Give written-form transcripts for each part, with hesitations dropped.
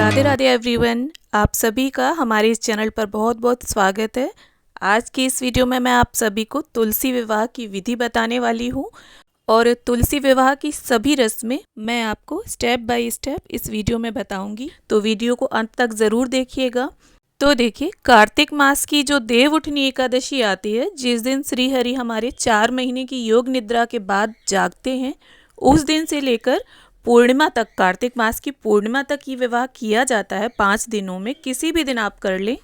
Radhe Radhe everyone, आप सभी का हमारे इस चैनल पर बहुत बहुत स्वागत है। आज की इस वीडियो में मैं आप सभी को तुलसी विवाह की विधि बताने वाली हूँ और तुलसी विवाह की सभी रस्में मैं आपको स्टेप बाय स्टेप इस वीडियो में बताऊंगी, तो वीडियो को अंत तक ज़रूर देखिएगा। तो देखिए, कार्तिक मास की जो देवउठनी एकादशी आती है, जिस दिन श्री हरि हमारे 4 महीने की योग निद्रा के बाद जागते हैं, उस दिन से लेकर पूर्णिमा तक, कार्तिक मास की पूर्णिमा तक ये विवाह किया जाता है। 5 दिनों में किसी भी दिन आप कर लें।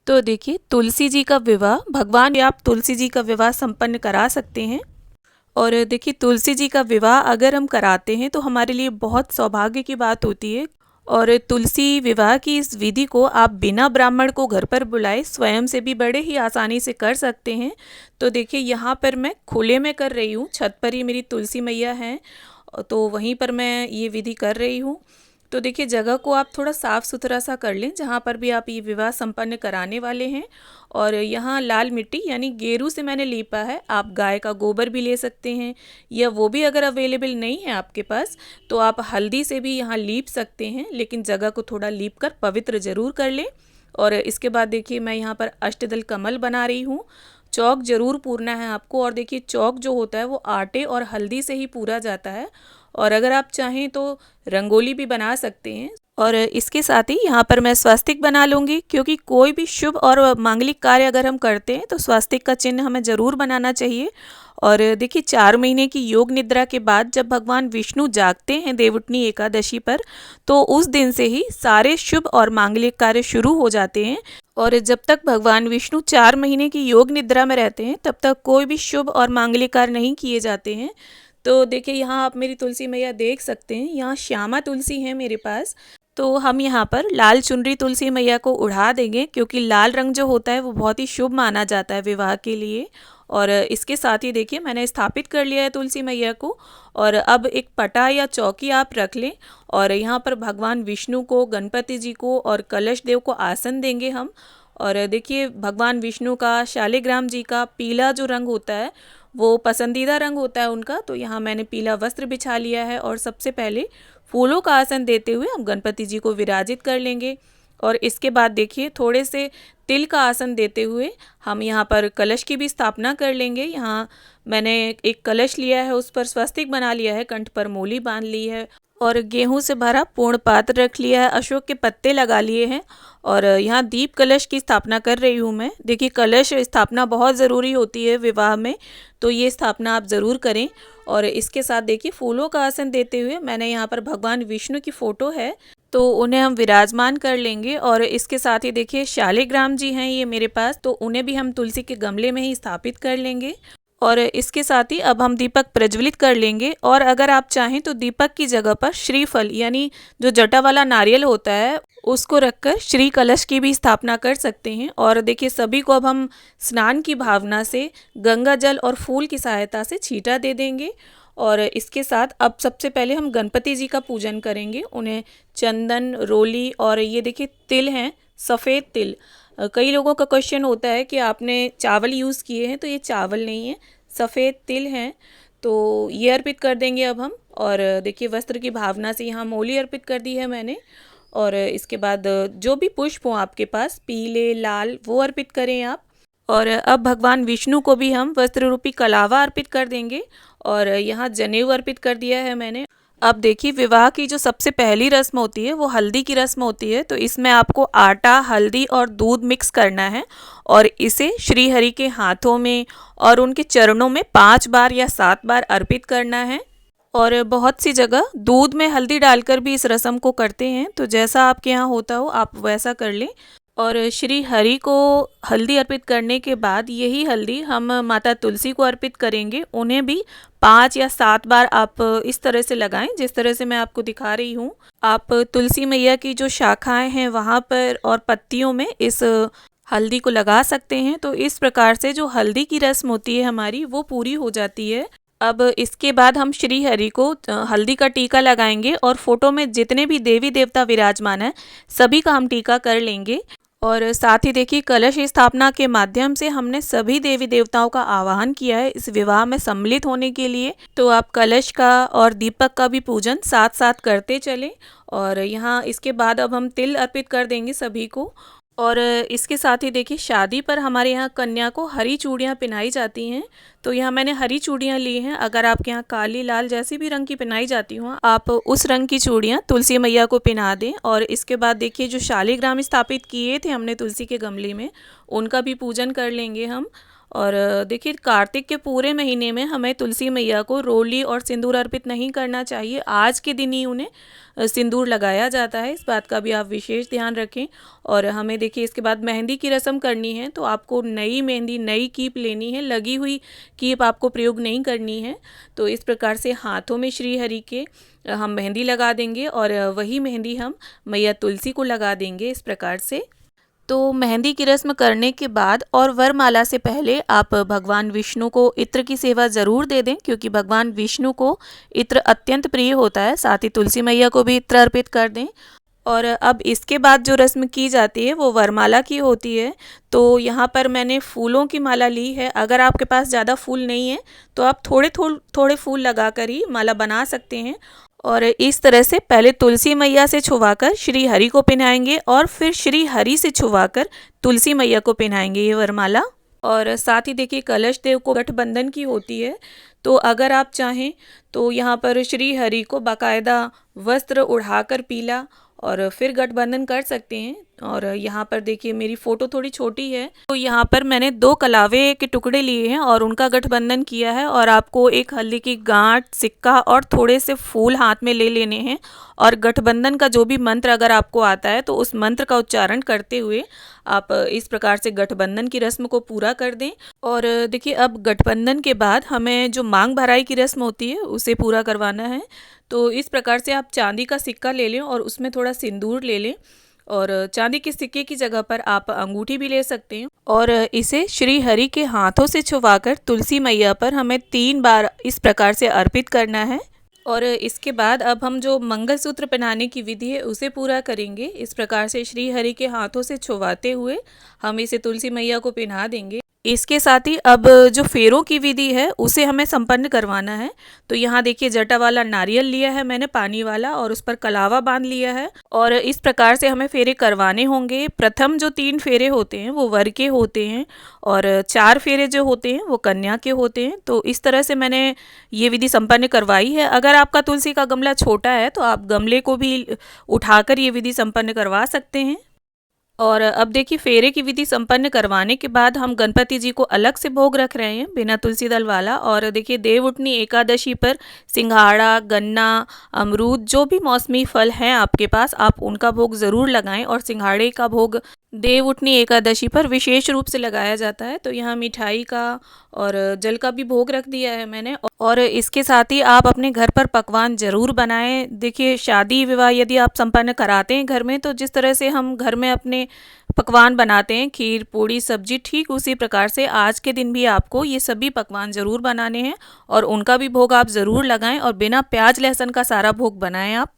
तो देखिए, तुलसी जी का विवाह, भगवान आप तुलसी जी का विवाह संपन्न करा सकते हैं। और देखिए, तुलसी जी का विवाह अगर हम कराते हैं तो हमारे लिए बहुत सौभाग्य की बात होती है। और तुलसी विवाह की इस विधि को आप बिना ब्राह्मण को घर पर बुलाए स्वयं से भी बड़े ही आसानी से कर सकते हैं। तो देखिए, यहाँ पर मैं खुले में कर रही हूँ, छत पर ही मेरी तुलसी मैया हैं, तो वहीं पर मैं ये विधि कर रही हूँ। तो देखिए, जगह को आप थोड़ा साफ़ सुथरा सा कर लें जहाँ पर भी आप ये विवाह संपन्न कराने वाले हैं। और यहाँ लाल मिट्टी यानी गेरू से मैंने लीपा है। आप गाय का गोबर भी ले सकते हैं, या वो भी अगर अवेलेबल नहीं है आपके पास तो आप हल्दी से भी यहाँ लीप सकते हैं, लेकिन जगह को थोड़ा लीप कर पवित्र ज़रूर कर लें। और इसके बाद देखिए, मैं यहाँ पर अष्टदल कमल बना रही हूँ। चौक ज़रूर पूरना है आपको। और देखिए, चौक जो होता है वो आटे और हल्दी से ही पूरा जाता है। और अगर आप चाहें तो रंगोली भी बना सकते हैं। और इसके साथ ही यहाँ पर मैं स्वास्तिक बना लूँगी, क्योंकि कोई भी शुभ और मांगलिक कार्य अगर हम करते हैं तो स्वास्तिक का चिन्ह हमें ज़रूर बनाना चाहिए। और देखिए, 4 महीने की योग निद्रा के बाद जब भगवान विष्णु जागते हैं देवउठनी एकादशी पर, तो उस दिन से ही सारे शुभ और मांगलिक कार्य शुरू हो जाते हैं। और जब तक भगवान विष्णु 4 महीने की योग निद्रा में रहते हैं तब तक कोई भी शुभ और मांगलिक कार्य नहीं किए जाते हैं। तो देखिए, यहाँ आप मेरी तुलसी मैया देख सकते हैं, यहाँ श्यामा तुलसी है मेरे पास। तो हम यहाँ पर लाल चुनरी तुलसी मैया को उड़ा देंगे, क्योंकि लाल रंग जो होता है वो बहुत ही शुभ माना जाता है विवाह के लिए। और इसके साथ ही देखिए, मैंने स्थापित कर लिया है तुलसी मैया को। और अब एक पटा या चौकी आप रख लें, और यहाँ पर भगवान विष्णु को, गणपति जी को और कलश देव को आसन देंगे हम। और देखिए, भगवान विष्णु का, शालिग्राम जी का पीला जो रंग होता है वो पसंदीदा रंग होता है उनका। तो यहाँ मैंने पीला वस्त्र बिछा लिया है, और सबसे पहले फूलों का आसन देते हुए हम गणपति जी को विराजित कर लेंगे। और इसके बाद देखिए, थोड़े से तिल का आसन देते हुए हम यहाँ पर कलश की भी स्थापना कर लेंगे। यहाँ मैंने एक कलश लिया है, उस पर स्वस्तिक बना लिया है, कंठ पर मोली बांध ली है, और गेहूं से भरा पूर्ण पात्र रख लिया है, अशोक के पत्ते लगा लिए हैं। और यहाँ दीप कलश की स्थापना कर रही हूँ मैं। देखिए, कलश स्थापना बहुत ज़रूरी होती है विवाह में, तो ये स्थापना आप ज़रूर करें। और इसके साथ देखिए, फूलों का आसन देते हुए मैंने यहाँ पर भगवान विष्णु की फ़ोटो है, तो उन्हें हम विराजमान कर लेंगे। और इसके साथ ही देखिए, शालिग्राम जी हैं ये मेरे पास, तो उन्हें भी हम तुलसी के गमले में ही स्थापित कर लेंगे। और इसके साथ ही अब हम दीपक प्रज्वलित कर लेंगे। और अगर आप चाहें तो दीपक की जगह पर श्रीफल यानी जो जटा वाला नारियल होता है उसको रखकर श्री कलश की भी स्थापना कर सकते हैं। और देखिए, सभी को अब हम स्नान की भावना से गंगा जल और फूल की सहायता से छींटा दे देंगे। और इसके साथ अब सबसे पहले हम गणपति जी का पूजन करेंगे। उन्हें चंदन, रोली और ये देखिए तिल हैं, सफ़ेद तिल। कई लोगों का क्वेश्चन होता है कि आपने चावल यूज़ किए हैं, तो ये चावल नहीं है, सफ़ेद तिल हैं, तो ये अर्पित कर देंगे अब हम। और देखिए, वस्त्र की भावना से यहाँ मोली अर्पित कर दी है मैंने। और इसके बाद जो भी पुष्प हों आपके पास, पीले, लाल, वो अर्पित करें आप। और अब भगवान विष्णु को भी हम वस्त्र रूपी कलावा अर्पित कर देंगे। और यहाँ जनेऊ अर्पित कर दिया है मैंने। अब देखिए, विवाह की जो सबसे पहली रस्म होती है वो हल्दी की रस्म होती है। तो इसमें आपको आटा, हल्दी और दूध मिक्स करना है, और इसे श्री हरि के हाथों में और उनके चरणों में 5 बार या 7 बार अर्पित करना है। और बहुत सी जगह दूध में हल्दी डालकर भी इस रस्म को करते हैं, तो जैसा आपके यहाँ होता हो आप वैसा कर लें। और श्री हरि को हल्दी अर्पित करने के बाद यही हल्दी हम माता तुलसी को अर्पित करेंगे। उन्हें भी 5 या 7 बार आप इस तरह से लगाएं, जिस तरह से मैं आपको दिखा रही हूँ। आप तुलसी मैया की जो शाखाएं हैं वहाँ पर और पत्तियों में इस हल्दी को लगा सकते हैं। तो इस प्रकार से जो हल्दी की रस्म होती है हमारी, वो पूरी हो जाती है। अब इसके बाद हम श्री हरि को हल्दी का टीका लगाएंगे, और फोटो में जितने भी देवी देवता विराजमान हैं सभी का हम टीका कर लेंगे। और साथ ही देखिए कलश स्थापना के माध्यम से हमने सभी देवी देवताओं का आवाहन किया है इस विवाह में सम्मिलित होने के लिए। तो आप कलश का और दीपक का भी पूजन साथ साथ करते चलें। और यहाँ इसके बाद अब हम तिल अर्पित कर देंगे सभी को। और इसके साथ ही देखिए शादी पर हमारे यहाँ कन्या को हरी चूड़ियाँ पहनाई जाती हैं। तो यहाँ मैंने हरी चूड़ियाँ ली हैं। अगर आपके यहाँ काली लाल जैसी भी रंग की पहनाई जाती हो आप उस रंग की चूड़ियाँ तुलसी मैया को पहना दें। और इसके बाद देखिए जो शालिग्राम स्थापित किए थे हमने तुलसी के गमले में, उनका भी पूजन कर लेंगे हम। और देखिए कार्तिक के पूरे महीने में हमें तुलसी मैया को रोली और सिंदूर अर्पित नहीं करना चाहिए। आज के दिन ही उन्हें सिंदूर लगाया जाता है, इस बात का भी आप विशेष ध्यान रखें। और हमें देखिए इसके बाद मेहंदी की रस्म करनी है। तो आपको नई मेहंदी नई कीप लेनी है, लगी हुई कीप आपको प्रयोग नहीं करनी है। तो इस प्रकार से हाथों में श्री हरि के हम मेहंदी लगा देंगे और वही मेहंदी हम मैया तुलसी को लगा देंगे इस प्रकार से। तो मेहंदी की रस्म करने के बाद और वरमाला से पहले आप भगवान विष्णु को इत्र की सेवा ज़रूर दे दें, क्योंकि भगवान विष्णु को इत्र अत्यंत प्रिय होता है। साथ ही तुलसी मैया को भी इत्र अर्पित कर दें। और अब इसके बाद जो रस्म की जाती है वो वरमाला की होती है। तो यहाँ पर मैंने फूलों की माला ली है। अगर आपके पास ज़्यादा फूल नहीं है तो आप थोड़े फूल लगा कर ही माला बना सकते हैं। और इस तरह से पहले तुलसी मैया से छुवाकर श्री हरि को पहनाएंगे और फिर श्री हरि से छुवाकर तुलसी मैया को पहनाएंगे ये वरमाला। और साथ ही देखिए कलश देव को गठबंधन की होती है। तो अगर आप चाहें तो यहाँ पर श्री हरि को बाकायदा वस्त्र उढ़ाकर पीला और फिर गठबंधन कर सकते हैं। और यहाँ पर देखिए मेरी फ़ोटो थोड़ी छोटी है, तो यहाँ पर मैंने 2 कलावे के टुकड़े लिए हैं और उनका गठबंधन किया है। और आपको एक हल्दी की गांठ, सिक्का और थोड़े से फूल हाथ में ले लेने हैं। और गठबंधन का जो भी मंत्र अगर आपको आता है तो उस मंत्र का उच्चारण करते हुए आप इस प्रकार से गठबंधन की रस्म को पूरा कर दें। और देखिए अब गठबंधन के बाद हमें जो मांग भराई की रस्म होती है उसे पूरा करवाना है। तो इस प्रकार से आप चांदी का सिक्का ले लें और उसमें थोड़ा सिंदूर ले लें। और चांदी के सिक्के की जगह पर आप अंगूठी भी ले सकते हैं। और इसे श्री हरि के हाथों से छुवाकर तुलसी मैया पर हमें 3 बार इस प्रकार से अर्पित करना है। और इसके बाद अब हम जो मंगलसूत्र पहनाने की विधि है उसे पूरा करेंगे। इस प्रकार से श्री हरि के हाथों से छुवाते हुए हम इसे तुलसी मैया को पहना देंगे। इसके साथ ही अब जो फेरों की विधि है उसे हमें संपन्न करवाना है। तो यहाँ देखिए जटा वाला नारियल लिया है मैंने पानी वाला और उस पर कलावा बांध लिया है। और इस प्रकार से हमें फेरे करवाने होंगे। प्रथम जो 3 फेरे होते हैं वो वर के होते हैं और 4 फेरे जो होते हैं वो कन्या के होते हैं। तो इस तरह से मैंने ये विधि संपन्न करवाई है। अगर आपका तुलसी का गमला छोटा है तो आप गमले को भी उठाकर ये विधि संपन्न करवा सकते हैं। और अब देखिए फेरे की विधि संपन्न करवाने के बाद हम गणपति जी को अलग से भोग रख रहे हैं बिना तुलसी दल वाला। और देखिए देवउठनी एकादशी पर सिंघाड़ा, गन्ना, अमरूद जो भी मौसमी फल हैं आपके पास आप उनका भोग ज़रूर लगाएं। और सिंघाड़े का भोग देवउठनी एकादशी पर विशेष रूप से लगाया जाता है। तो यहाँ मिठाई का और जल का भी भोग रख दिया है मैंने। और इसके साथ ही आप अपने घर पर पकवान ज़रूर बनाएं। देखिए शादी विवाह यदि आप संपन्न कराते हैं घर में तो जिस तरह से हम घर में अपने पकवान बनाते हैं, खीर, पूड़ी, सब्जी, ठीक उसी प्रकार से आज के दिन भी आपको ये सभी पकवान ज़रूर बनाने हैं और उनका भी भोग आप ज़रूर लगाएं। और बिना प्याज लहसुन का सारा भोग बनाएं आप।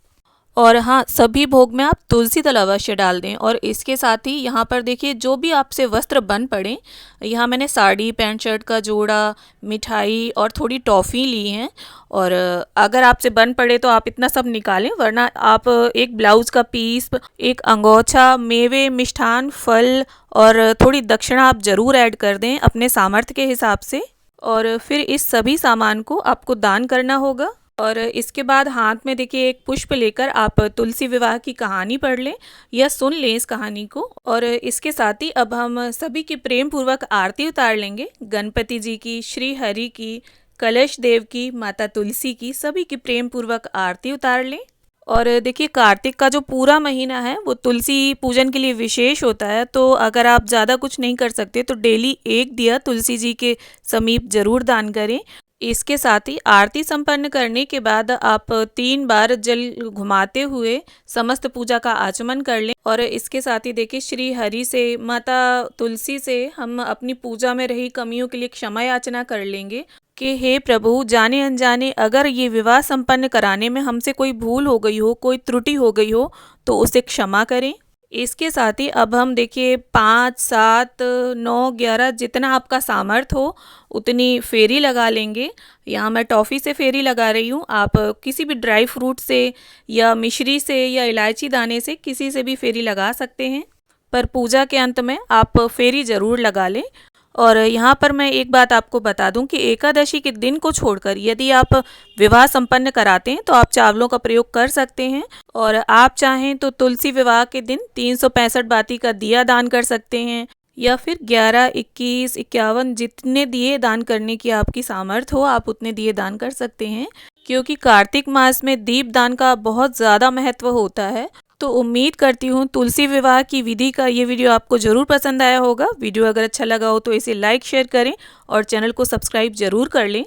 और हाँ, सभी भोग में आप तुलसी दल अवश्य डाल दें। और इसके साथ ही यहाँ पर देखिए जो भी आपसे वस्त्र बन पड़े, यहाँ मैंने साड़ी, पैंट शर्ट का जोड़ा, मिठाई और थोड़ी टॉफ़ी ली हैं। और अगर आपसे बन पड़े तो आप इतना सब निकालें, वरना आप एक ब्लाउज़ का पीस, एक अंगोछा, मेवे, मिष्ठान, फल और थोड़ी दक्षिणा आप ज़रूर ऐड कर दें अपने सामर्थ्य के हिसाब से। और फिर इस सभी सामान को आपको दान करना होगा। और इसके बाद हाथ में देखिए एक पुष्प लेकर आप तुलसी विवाह की कहानी पढ़ लें या सुन लें इस कहानी को। और इसके साथ ही अब हम सभी की प्रेम पूर्वक आरती उतार लेंगे। गणपति जी की, श्री हरि की, कलश देव की, माता तुलसी की, सभी की प्रेम पूर्वक आरती उतार लें। और देखिए कार्तिक का जो पूरा महीना है वो तुलसी पूजन के लिए विशेष होता है। तो अगर आप ज़्यादा कुछ नहीं कर सकते तो डेली एक दिया तुलसी जी के समीप ज़रूर दान करें। इसके साथ ही आरती संपन्न करने के बाद आप 3 बार जल घुमाते हुए समस्त पूजा का आचमन कर लें। और इसके साथ ही देखिए श्री हरि से, माता तुलसी से हम अपनी पूजा में रही कमियों के लिए क्षमा याचना कर लेंगे कि हे प्रभु, जाने अनजाने अगर ये विवाह संपन्न कराने में हमसे कोई भूल हो गई हो, कोई त्रुटि हो गई हो तो उसे क्षमा करें। इसके साथ ही अब हम देखिए 5, 7, 9, 11 जितना आपका सामर्थ्य हो उतनी फेरी लगा लेंगे। यहाँ मैं टॉफ़ी से फेरी लगा रही हूँ, आप किसी भी ड्राई फ्रूट से या मिश्री से या इलायची दाने से किसी से भी फेरी लगा सकते हैं, पर पूजा के अंत में आप फेरी ज़रूर लगा लें। और यहाँ पर मैं एक बात आपको बता दूं कि एकादशी के दिन को छोड़कर यदि आप विवाह संपन्न कराते हैं तो आप चावलों का प्रयोग कर सकते हैं। और आप चाहें तो तुलसी विवाह के दिन 365 बाती का दिया दान कर सकते हैं, या फिर 11, 21, 51 जितने दिए दान करने की आपकी सामर्थ्य हो आप उतने दिए दान कर सकते हैं, क्योंकि कार्तिक मास में दीप दान का बहुत ज़्यादा महत्व होता है। तो उम्मीद करती हूँ तुलसी विवाह की विधि का ये वीडियो आपको ज़रूर पसंद आया होगा। वीडियो अगर अच्छा लगा हो तो इसे लाइक शेयर करें और चैनल को सब्सक्राइब ज़रूर कर लें।